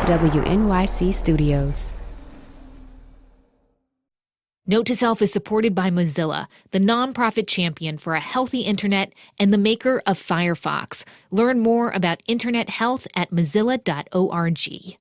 WNYC Studios. Note to Self is supported by Mozilla, the nonprofit champion for a healthy internet and the maker of Firefox. Learn more about internet health at mozilla.org.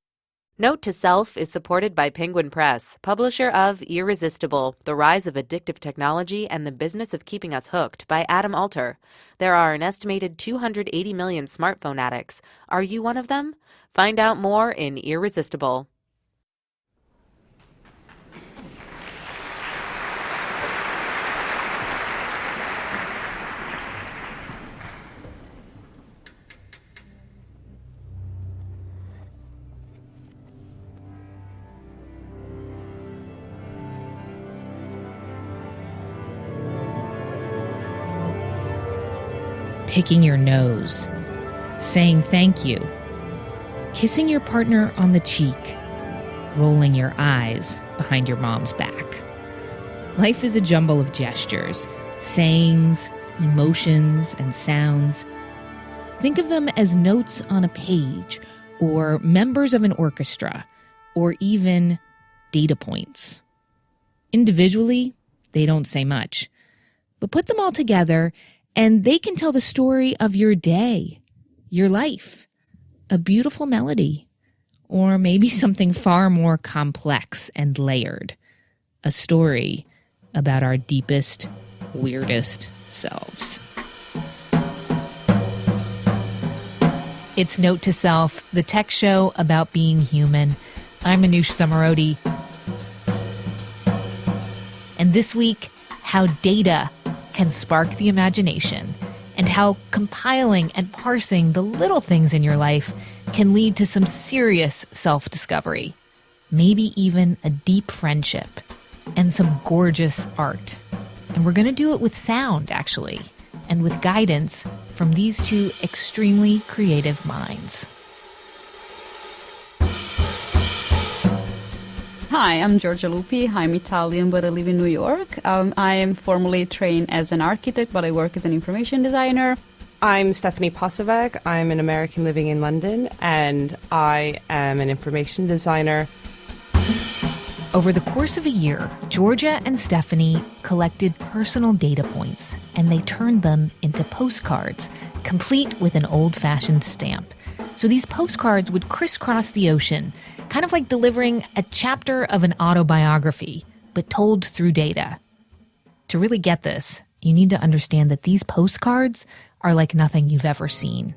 Note to Self is supported by Penguin Press, publisher of Irresistible, The Rise of Addictive Technology and the Business of Keeping Us Hooked by Adam Alter. There are an estimated 280 million smartphone addicts. Are you one of them? Find out more in Irresistible. Picking your nose, saying thank you, kissing your partner on the cheek, rolling your eyes behind your mom's back. Life is a jumble of gestures, sayings, emotions, and sounds. Think of them as notes on a page, or members of an orchestra, or even data points. Individually, they don't say much, but put them all together and they can tell the story of your day, your life, a beautiful melody, or maybe something far more complex and layered, a story about our deepest, weirdest selves. It's Note to Self, the tech show about being human. I'm Anoush Samarodi. And this week, how data can spark the imagination, and how compiling and parsing the little things in your life can lead to some serious self-discovery, maybe even a deep friendship, and some gorgeous art. And we're going to do it with sound, actually, and with guidance from these two extremely creative minds. Hi, I'm Giorgia Lupi. I'm Italian, but I live in New York. I am formally trained as an architect, but I work as an information designer. I'm Stefanie Posavec. I'm an American living in London, and I am an information designer. Over the course of a year, Giorgia and Stefanie collected personal data points, and they turned them into postcards, complete with an old-fashioned stamp. So these postcards would crisscross the ocean, kind of like delivering a chapter of an autobiography, but told through data. To really get this, you need to understand that these postcards are like nothing you've ever seen.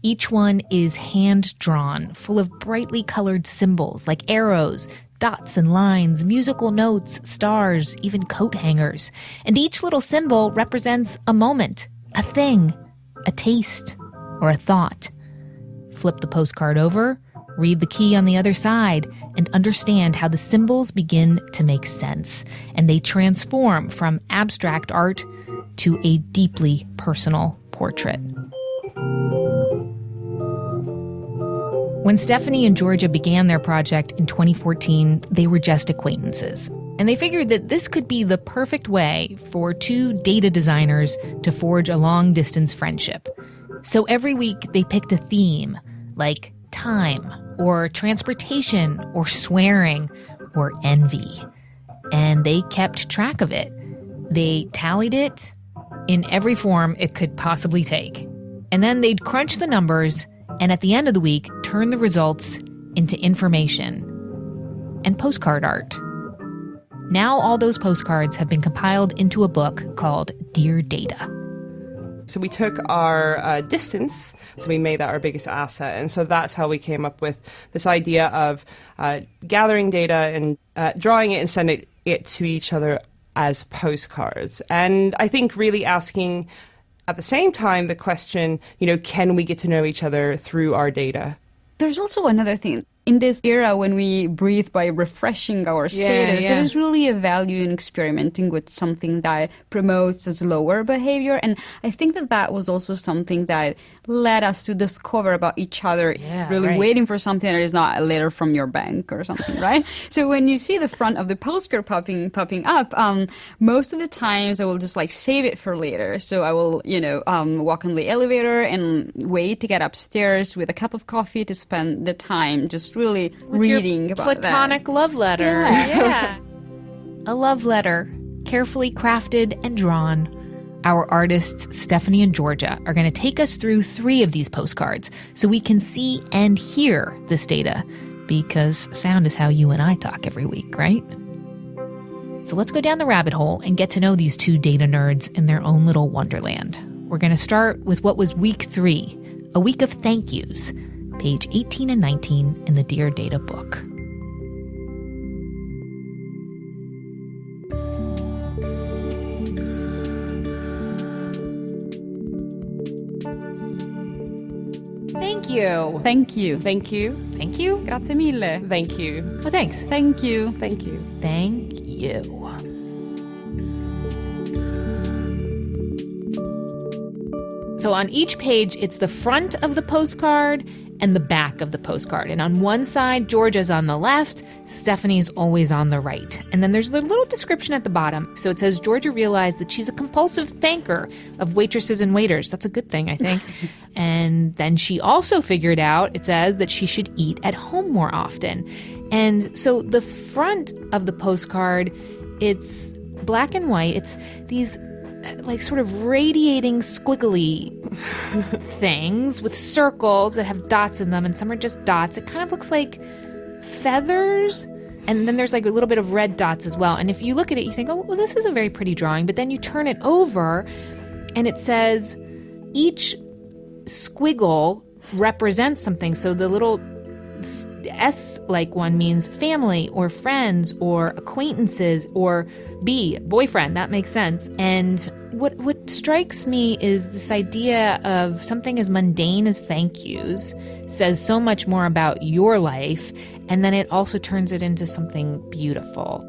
Each one is hand-drawn, full of brightly colored symbols like arrows, dots and lines, musical notes, stars, even coat hangers. And each little symbol represents a moment, a thing, a taste, or a thought. Flip the postcard over, read the key on the other side, and understand how the symbols begin to make sense, and they transform from abstract art to a deeply personal portrait. When Stefanie and Giorgia began their project in 2014, they were just acquaintances, and they figured that this could be the perfect way for two data designers to forge a long-distance friendship. So every week they picked a theme, like time, or transportation, or swearing, or envy. And they kept track of it. They tallied it in every form it could possibly take. And then they'd crunch the numbers, and at the end of the week, turn the results into information and postcard art. Now all those postcards have been compiled into a book called Dear Data. So we took our distance, so we made that our biggest asset. And so that's how we came up with this idea of gathering data and drawing it and sending it to each other as postcards. And I think really asking at the same time the question, can we get to know each other through our data? There's also another thing. In this era when we breathe by refreshing our status, there's really a value in experimenting with something that promotes a slower behavior. And I think that was also something that led us to discover about each other, waiting for something that is not a letter from your bank or something, right? So when you see the front of the postcard popping up, most of the times I will just save it for later. So I will, walk on the elevator and wait to get upstairs with a cup of coffee to spend the time just really With reading your about platonic love letter. Yeah. A love letter, carefully crafted and drawn. Our artists, Stefanie and Giorgia, are going to take us through 3 of these postcards so we can see and hear this data, because sound is how you and I talk every week, right? So let's go down the rabbit hole and get to know these 2 data nerds in their own little wonderland. We're going to start with what was week 3, a week of thank yous, page 18 and 19 in the Dear Data book. Thank you. Thank you. Thank you. Thank you. Grazie mille. Thank you. Oh, thanks. Thank you. Thank you. Thank you. So on each page, it's the front of the postcard and the back of the postcard. And on one side, Giorgia's on the left, Stefanie's always on the right. And then there's a little description at the bottom. So it says, Giorgia realized that she's a compulsive thanker of waitresses and waiters. That's a good thing, I think. And then she also figured out, it says, that she should eat at home more often. And so the front of the postcard, it's black and white. It's these like sort of radiating squiggly things with circles that have dots in them, and some are just dots. It kind of looks like feathers, and then there's like a little bit of red dots as well. And if you look at it, you think, oh, well, this is a very pretty drawing. But then you turn it over, and it says each squiggle represents something. So the little S-like one means family or friends or acquaintances, or B, boyfriend. That makes sense. And what strikes me is this idea of something as mundane as thank yous says so much more about your life, and then it also turns it into something beautiful.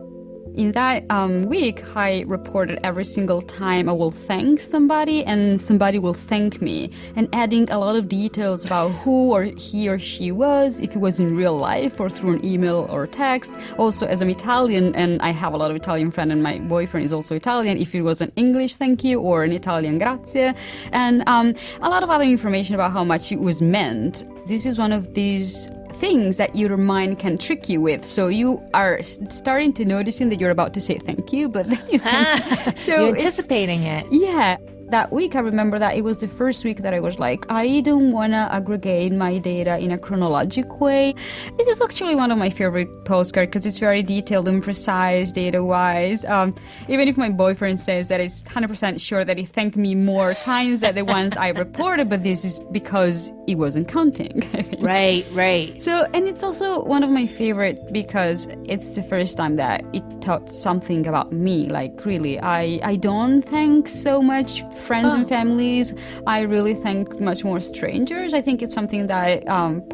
In that week, I reported every single time I will thank somebody and somebody will thank me, and adding a lot of details about who or he or she was, if it was in real life or through an email or text. Also, as I'm Italian, and I have a lot of Italian friends, and my boyfriend is also Italian, if it was an English thank you or an Italian grazie, and a lot of other information about how much it was meant. This is one of these things that your mind can trick you with. So you are starting to noticing that you're about to say thank you, but then so you're anticipating it. Yeah. That week, I remember that it was the first week that I was like, I don't want to aggregate my data in a chronologic way. This is actually one of my favorite postcards because it's very detailed and precise data-wise. Even if my boyfriend says that he's 100% sure that he thanked me more times than the ones I reported, but this is because he wasn't counting. Right. So, and it's also one of my favorite because it's the first time that it taught something about me. Like, really, I don't thank so much friends and families. I really thank much more strangers. I think it's something that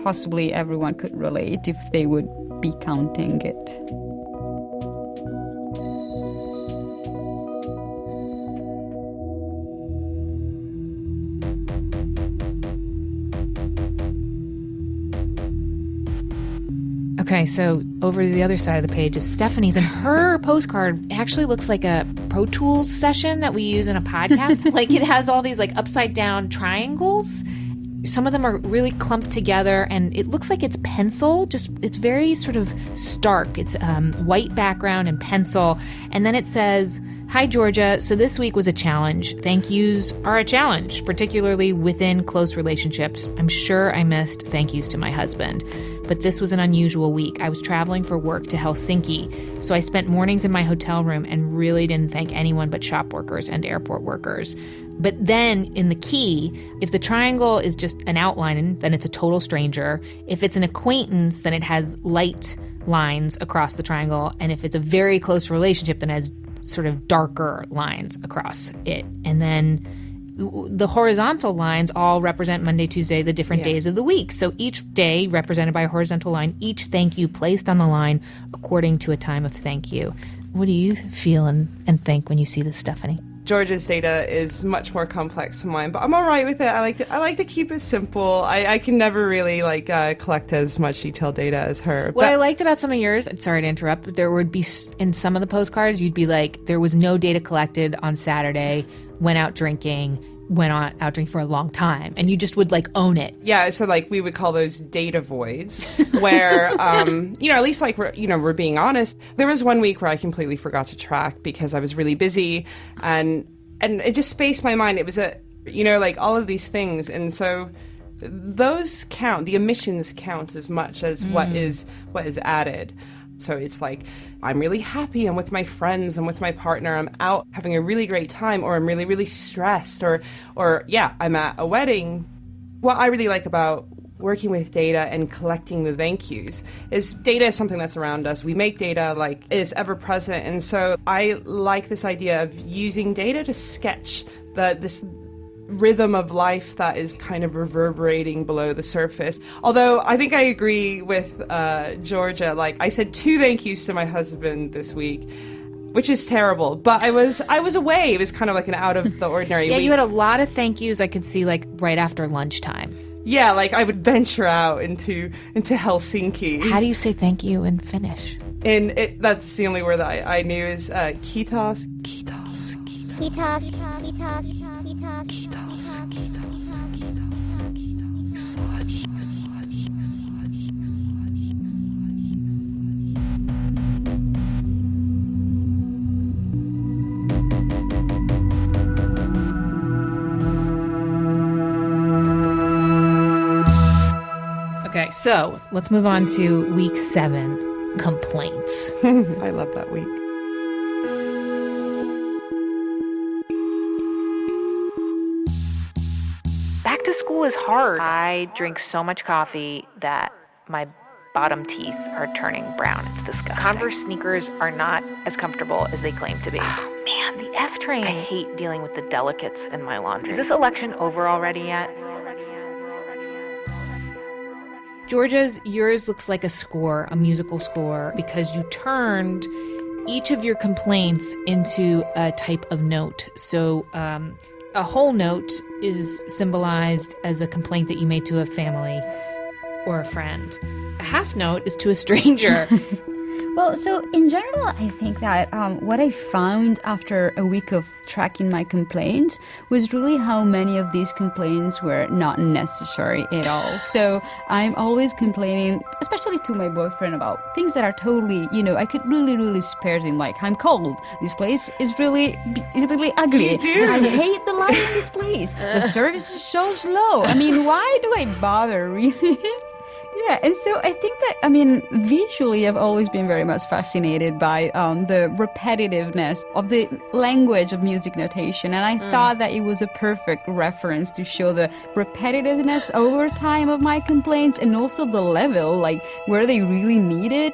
possibly everyone could relate if they would be counting it. Okay, so over to the other side of the page is Stefanie's, and her postcard actually looks like a Pro Tools session that we use in a podcast. Like, it has all these like upside down triangles. Some of them are really clumped together, and it looks like it's pencil. It's very sort of stark. It's white background and pencil. And then it says, "Hi, Giorgia. So this week was a challenge. Thank yous are a challenge, particularly within close relationships. I'm sure I missed thank yous to my husband. But this was an unusual week. I was traveling for work to Helsinki, so I spent mornings in my hotel room and really didn't thank anyone but shop workers and airport workers. But then in the key, if the triangle is just an outline, then it's a total stranger. If it's an acquaintance, then it has light lines across the triangle. And if it's a very close relationship, then it has sort of darker lines across it. And then the horizontal lines all represent Monday, Tuesday, the different days of the week. So each day represented by a horizontal line, each thank you placed on the line according to a time of thank you." What do you feel and think when you see this, Stefanie? Giorgia's data is much more complex than mine, but I'm all right with it. I like to keep it simple. I can never really collect as much detailed data as her. What I liked about some of yours, sorry to interrupt, but there would be, in some of the postcards, you'd be like, there was no data collected on Saturday, went out drinking, went out drinking for a long time, and you just would like own it. Yeah, so like we would call those data voids, where at least like we're being honest. There was one week where I completely forgot to track because I was really busy, and it just spaced my mind. It was like all of these things, and so those count. The emissions count as much as what is added. So it's like, I'm really happy, I'm with my friends, I'm with my partner, I'm out having a really great time, or I'm really, really stressed, or I'm at a wedding. What I really like about working with data and collecting the thank yous is data is something that's around us. We make data like it is ever present. And so I like this idea of using data to sketch this rhythm of life that is kind of reverberating below the surface. Although I think I agree with Giorgia. Like, I said 2 thank yous to my husband this week, which is terrible. But I was away. It was kind of like an out of the ordinary week. You had a lot of thank yous I could see like right after lunchtime. Yeah, like I would venture out into Helsinki. How do you say thank you in Finnish? That's the only word that I knew is kiitos. Okay, so let's move on to week 7, complaints. I love that week. Back to school is hard. I drink so much coffee that my bottom teeth are turning brown. It's disgusting. Converse sneakers are not as comfortable as they claim to be. Oh, man, the F train. I hate dealing with the delicates in my laundry. Is this election over already yet? Yours looks like a musical score, because you turned each of your complaints into a type of note. So a whole note is symbolized as a complaint that you made to a family or a friend. A half note is to a stranger. Well, so in general, I think that what I found after a week of tracking my complaints was really how many of these complaints were not necessary at all. So I'm always complaining, especially to my boyfriend, about things that are totally, I could really, really spare him. Like, I'm cold. This place is really ugly. You do. I hate the light in this place. The service is so slow. I mean, why do I bother, really? Yeah, and so I think that, visually I've always been very much fascinated by the repetitiveness of the language of music notation, and I thought that it was a perfect reference to show the repetitiveness over time of my complaints, and also the level, like where they really need it.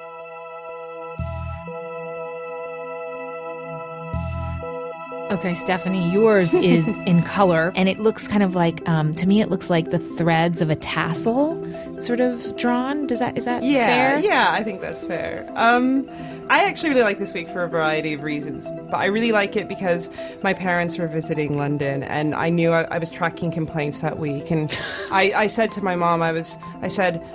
Okay, Stefanie, yours is in color, and it looks kind of like, to me, it looks like the threads of a tassel sort of drawn. Is that fair? Yeah, I think that's fair. I actually really like this week for a variety of reasons, but I really like it because my parents were visiting London, and I knew I was tracking complaints that week, and I said to my mom, I said,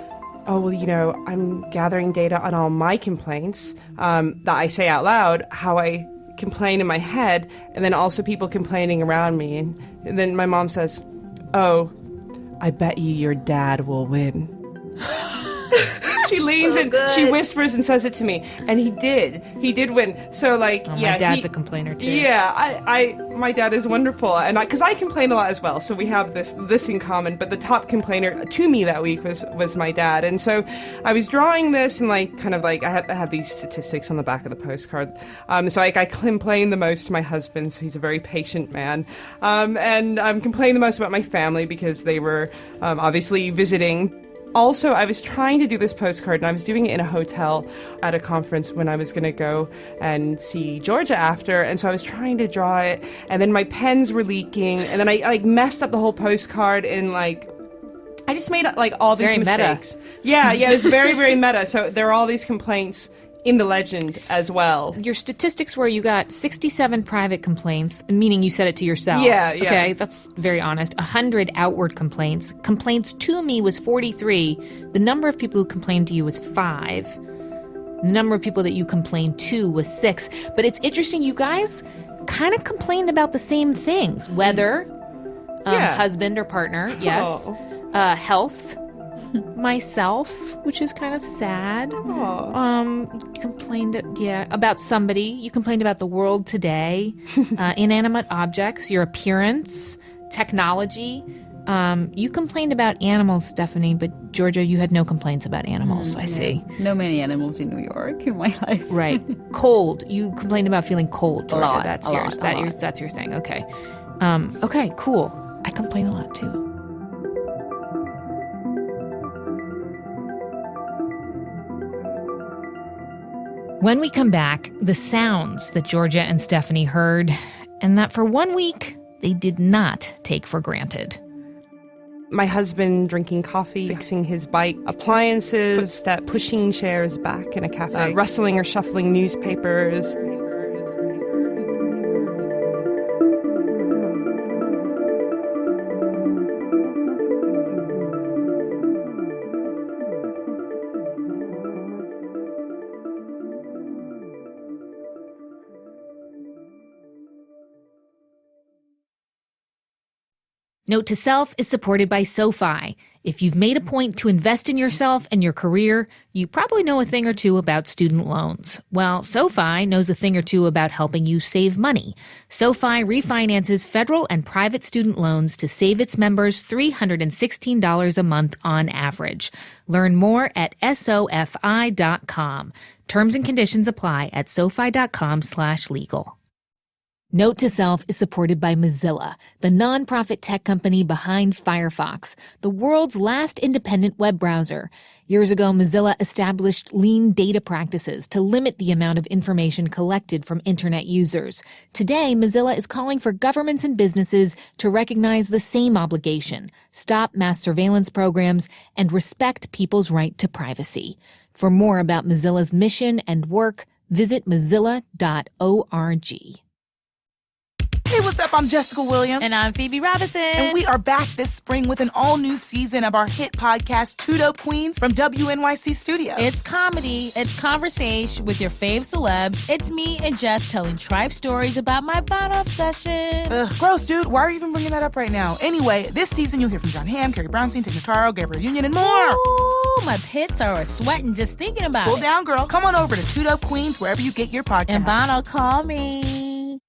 oh, well, I'm gathering data on all my complaints that I say out loud, how I complain in my head, and then also people complaining around me. And then my mom says, oh, I bet your dad will win. She leans and she whispers and says it to me, and he did win. So like, my dad's a complainer too. Yeah, my dad is wonderful, and because I complain a lot as well, so we have this in common. But the top complainer to me that week was my dad, and so I was drawing this, and like kind of like I have these statistics on the back of the postcard. So like I complain the most to my husband, so he's a very patient man, and I'm complaining the most about my family because they were obviously visiting. Also, I was trying to do this postcard, and I was doing it in a hotel at a conference when I was going to go and see Giorgia after, and so I was trying to draw it, and then my pens were leaking, and then I like messed up the whole postcard, and like I just made like all these mistakes. Meta. Yeah, it was very, very meta. So there are all these complaints in the legend as well. Your statistics were you got 67 private complaints, meaning you said it to yourself. Yeah. Okay, that's very honest. 100 outward complaints. Complaints to me was 43. The number of people who complained to you was 5. The number of people that you complained to was 6. But it's interesting, you guys kind of complained about the same things. Weather, husband or partner, yes. Health, myself, which is kind of sad. Complained about somebody. You complained about the world today. Inanimate objects, your appearance, technology. You complained about animals, Stefanie, but Giorgia, you had no complaints about animals, I see. No many animals in New York in my life. Right. Cold. You complained about feeling cold, Giorgia. A lot. That's your thing. Okay. Okay, cool. I complain a lot too. When we come back, the sounds that Giorgia and Stefanie heard, and that for 1 week, they did not take for granted. My husband drinking coffee, fixing his bike, appliances, footsteps, pushing chairs back in a cafe, rustling or shuffling newspapers. Note to Self is supported by SoFi. If you've made a point to invest in yourself and your career, you probably know a thing or two about student loans. Well, SoFi knows a thing or two about helping you save money. SoFi refinances federal and private student loans to save its members $316 a month on average. Learn more at SoFi.com. Terms and conditions apply at SoFi.com/legal. Note to Self is supported by Mozilla, the nonprofit tech company behind Firefox, the world's last independent web browser. Years ago, Mozilla established lean data practices to limit the amount of information collected from internet users. Today, Mozilla is calling for governments and businesses to recognize the same obligation, stop mass surveillance programs, and respect people's right to privacy. For more about Mozilla's mission and work, visit mozilla.org. Hey, what's up? I'm Jessica Williams. And I'm Phoebe Robinson. And we are back this spring with an all-new season of our hit podcast, Two Dope Queens from WNYC Studios. It's comedy, it's conversation with your fave celebs. It's me and Jess telling trife stories about my bottle obsession. Ugh, gross, dude. Why are you even bringing that up right now? Anyway, this season you'll hear from John Hamm, Carrie Brownstein, Tig Notaro, Gabrielle Union, and more. Ooh, my pits are sweating just thinking about Cool it. down, girl. Come on over to Two Dope Queens wherever you get your podcasts. And Bono, call me.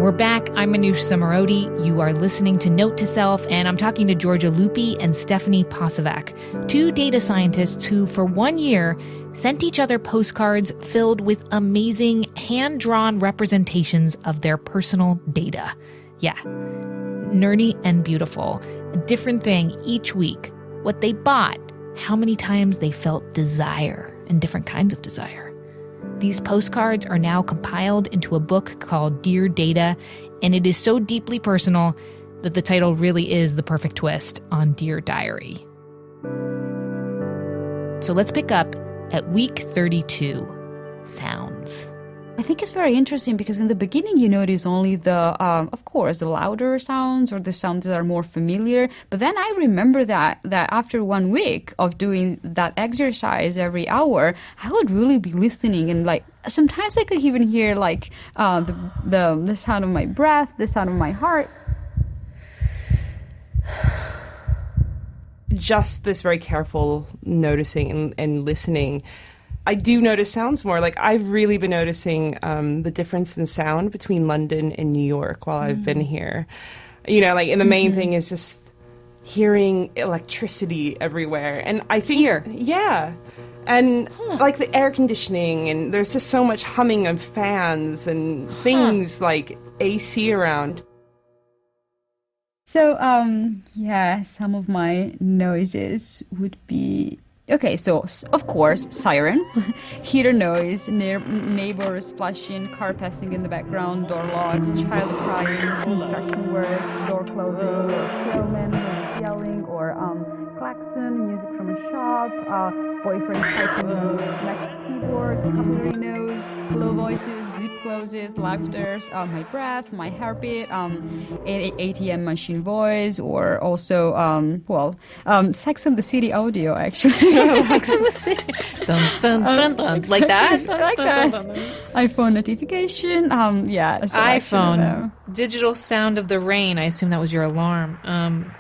We're back. I'm Manoush Samarodi. You are listening to Note to Self, and I'm talking to Giorgia Lupi and Stefanie Posavec, two data scientists who, for 1 year, sent each other postcards filled with amazing hand-drawn representations of their personal data. Yeah, nerdy and beautiful. A different thing each week. What they bought, how many times they felt desire, and different kinds of desire. These postcards are now compiled into a book called Dear Data, and it is so deeply personal that the title really is the perfect twist on Dear Diary. So let's pick up at week 32, Sounds. I think it's very interesting because in the beginning you notice only the, of course, the louder sounds or the sounds that are more familiar. But then I remember that after 1 week of doing that exercise every hour, I would really be listening, and like sometimes I could even hear like the sound of my breath, the sound of my heart. Just this very careful noticing and listening. I do notice sounds more. Like, I've really been noticing the difference in sound between London and New York while I've been here. You know, like, and the main thing is just hearing electricity everywhere. And I think... Here? Yeah. And, like, the air conditioning, and there's just so much humming of fans and things like AC around. So, some of my noises would be... Okay, so, of course, siren, heater noise, neighbors splashing, car passing in the background, door locks, child crying, construction work, door closing, or salesman yelling, or klaxon, music from a shop, boyfriend typing next keyboard, cutlery nose, low voices, zip closes, laughters, my breath, my heartbeat, ATM machine voice, or also, Sex and the City audio, actually. Sex in the City. Dun, dun, dun, dun. Like that? Like that. iPhone notification. iPhone. Digital sound of the rain. I assume that was your alarm.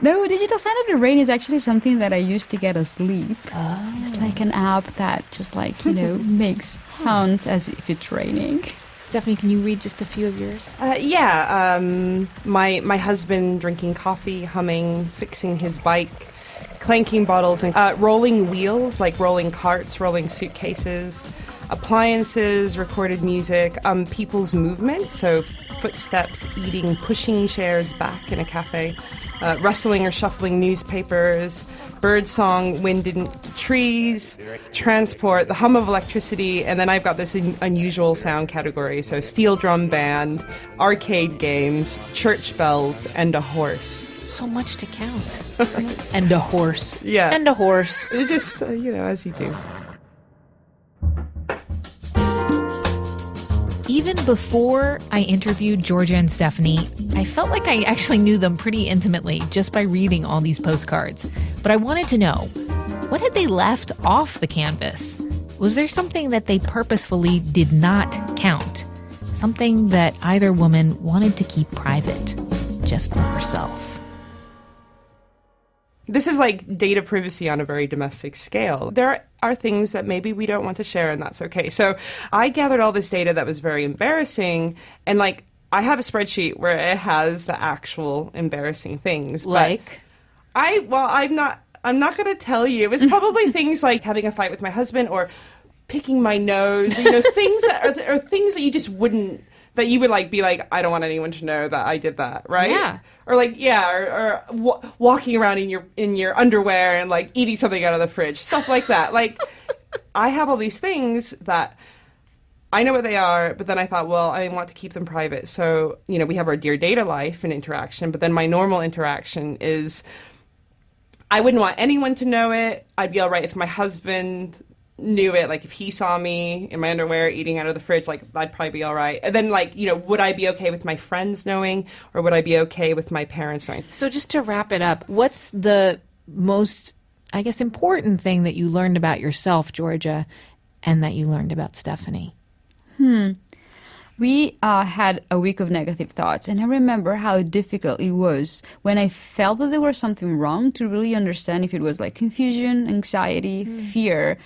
No, digital sound of the rain is actually something that I used to get asleep. It's like an app that just makes sounds as if it's raining. Stefanie, can you read just a few of yours? My husband drinking coffee, humming, fixing his bike, clanking bottles, and rolling wheels, like rolling carts, rolling suitcases, appliances, recorded music, people's movement, so footsteps, eating, pushing chairs back in a cafe, rustling or shuffling newspapers, bird song, wind in trees, transport, the hum of electricity, and then I've got this unusual sound category, so steel drum band, arcade games, church bells, and a horse. So much to count. And a horse. Yeah. And a horse. It's just, as you do. Even before I interviewed Giorgia and Stefanie, I felt like I actually knew them pretty intimately just by reading all these postcards. But I wanted to know, what had they left off the canvas? Was there something that they purposefully did not count? Something that either woman wanted to keep private, just for herself? This is like data privacy on a very domestic scale. There are things that maybe we don't want to share, and that's okay. So I gathered all this data that was very embarrassing, and I have a spreadsheet where it has the actual embarrassing things. Like? I'm not going to tell you. It was probably things like having a fight with my husband or picking my nose, things that are things that you just wouldn't, that you would be like, I don't want anyone to know that I did that, right? Yeah. Or walking around in your underwear and eating something out of the fridge, stuff like that. I have all these things that I know what they are, but then I thought, well, I want to keep them private. So, we have our Dear Data life and interaction, but then my normal interaction is I wouldn't want anyone to know it. I'd be all right if my husband knew it, if he saw me in my underwear eating out of the fridge, I'd probably be all right. And then, would I be okay with my friends knowing, or would I be okay with my parents knowing? So just to wrap it up, what's the most, I guess, important thing that you learned about yourself, Giorgia, and that you learned about Stefanie? We had a week of negative thoughts, and I remember how difficult it was when I felt that there was something wrong to really understand if it was confusion, anxiety, fear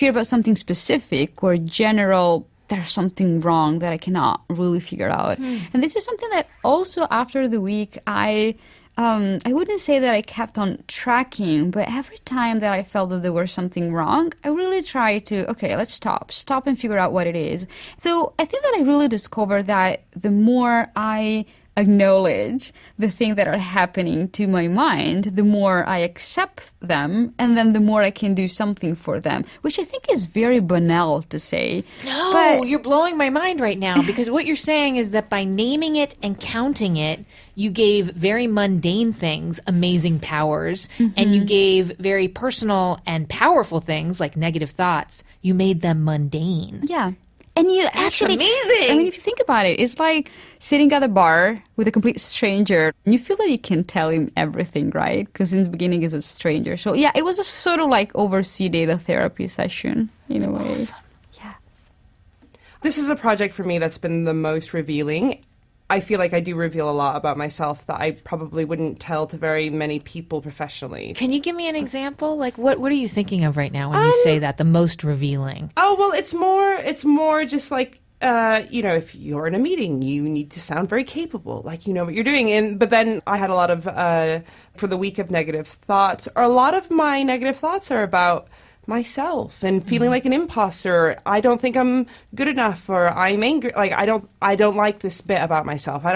about something specific, or general, there's something wrong that I cannot really figure out. And this is something that also after the week, I wouldn't say that I kept on tracking, but every time that I felt that there was something wrong, I really tried to, okay, let's stop and figure out what it is. So I think that I really discovered that the more I acknowledge the things that are happening to my mind, the more I accept them, and then the more I can do something for them, which I think is very banal to say. No, but you're blowing my mind right now, because what you're saying is that by naming it and counting it, you gave very mundane things amazing powers, and you gave very personal and powerful things like negative thoughts, you made them mundane. Yeah. And you That's amazing. I mean, if you think about it, it's like sitting at a bar with a complete stranger. And you feel that you can tell him everything, right? Because in the beginning, he's a stranger. So yeah, it was a sort of overseas data therapy session in a way. Awesome. Yeah. This is a project for me that's been the most revealing. I feel like I do reveal a lot about myself that I probably wouldn't tell to very many people professionally. Can you give me an example? What are you thinking of right now when you say that, the most revealing? Oh, well, it's more just if you're in a meeting, you need to sound very capable, you know what you're doing. But then I had a lot of, for the week of negative thoughts, or a lot of my negative thoughts are about myself and feeling like an imposter. I don't think I'm good enough, or I'm angry. I don't like this bit about myself. I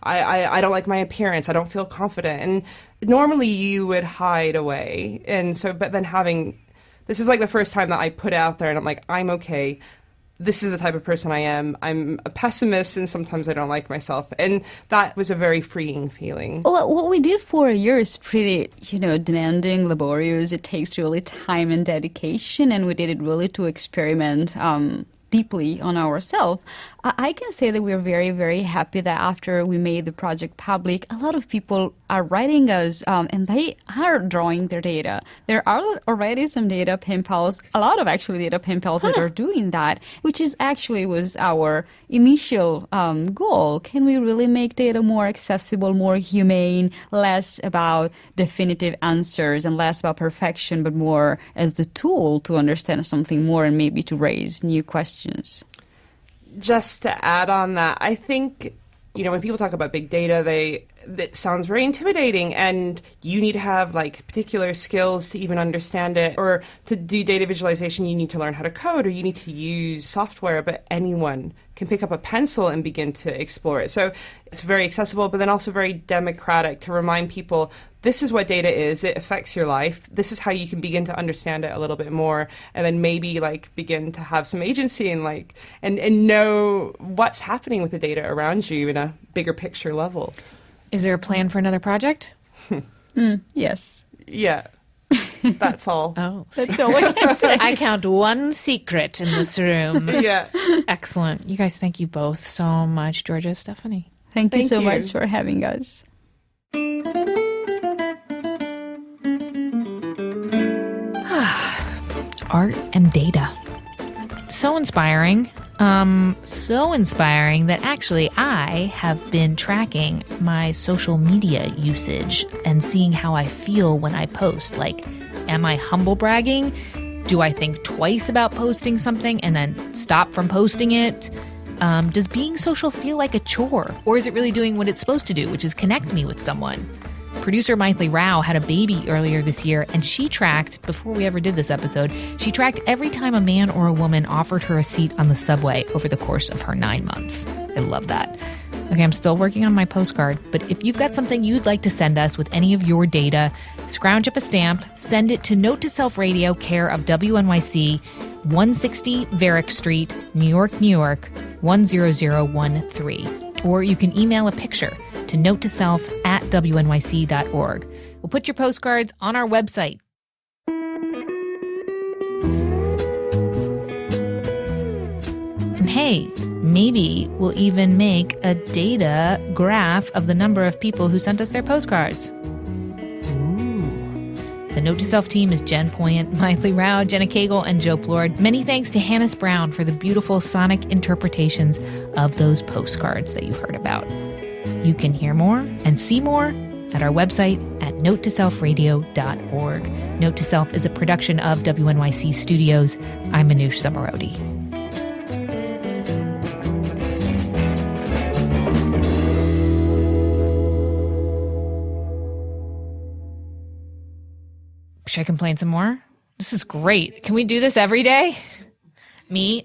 don't like my appearance. I don't feel confident. And normally you would hide away. And so, but then this is the first time that I put out there and I'm like, I'm okay. This is the type of person I am. I'm a pessimist, and sometimes I don't like myself. And that was a very freeing feeling. Well, what we did for a year is pretty, demanding, laborious. It takes really time and dedication, and we did it really to experiment deeply on ourselves, I can say that we're very, very happy that after we made the project public, a lot of people are writing us and they are drawing their data. There are already some data pen pals, a lot of actually data pen pals that are doing that, which is actually was our initial goal. Can we really make data more accessible, more humane, less about definitive answers and less about perfection, but more as the tool to understand something more and maybe to raise new questions? Just to add on that, I think, when people talk about big data, that sounds very intimidating, and you need to have like particular skills to even understand it, or to do data visualization you need to learn how to code, or you need to use software, but anyone can pick up a pencil and begin to explore it. So it's very accessible, but then also very democratic to remind people this is what data is, it affects your life, this is how you can begin to understand it a little bit more, and then maybe like begin to have some agency and know what's happening with the data around you in a bigger picture level. Is there a plan for another project? Yes. Yeah. That's all. Oh, that's all I can say. I count one secret in this room. Yeah. Excellent. You guys, thank you both so much, Giorgia and Stefanie. Thank you so much for having us. Art and data. So inspiring. So inspiring that actually I have been tracking my social media usage and seeing how I feel when I post. Like, am I humble bragging? Do I think twice about posting something and then stop from posting it? Does being social feel like a chore? Or is it really doing what it's supposed to do, which is connect me with someone? Producer Mythili Rao had a baby earlier this year, and she tracked, before we ever did this episode, she tracked every time a man or a woman offered her a seat on the subway over the course of her 9 months. I love that. Okay, I'm still working on my postcard, but if you've got something you'd like to send us with any of your data, scrounge up a stamp, send it to Note to Self Radio, care of WNYC, 160 Varick Street, New York, New York, 10013. Or you can email a picture to notetoself@wnyc.org. We'll put your postcards on our website. And hey, maybe we'll even make a data graph of the number of people who sent us their postcards. Ooh. The Note to Self team is Jen Poyant, Mythili Rao, Jenna Cagle, and Joe Plord. Many thanks to Hannis Brown for the beautiful sonic interpretations of those postcards that you heard about. You can hear more and see more at our website at notetoselfradio.org. Note to Self is a production of WNYC Studios. I'm Manoush Zomorodi. Should I complain some more? This is great. Can we do this every day? Me.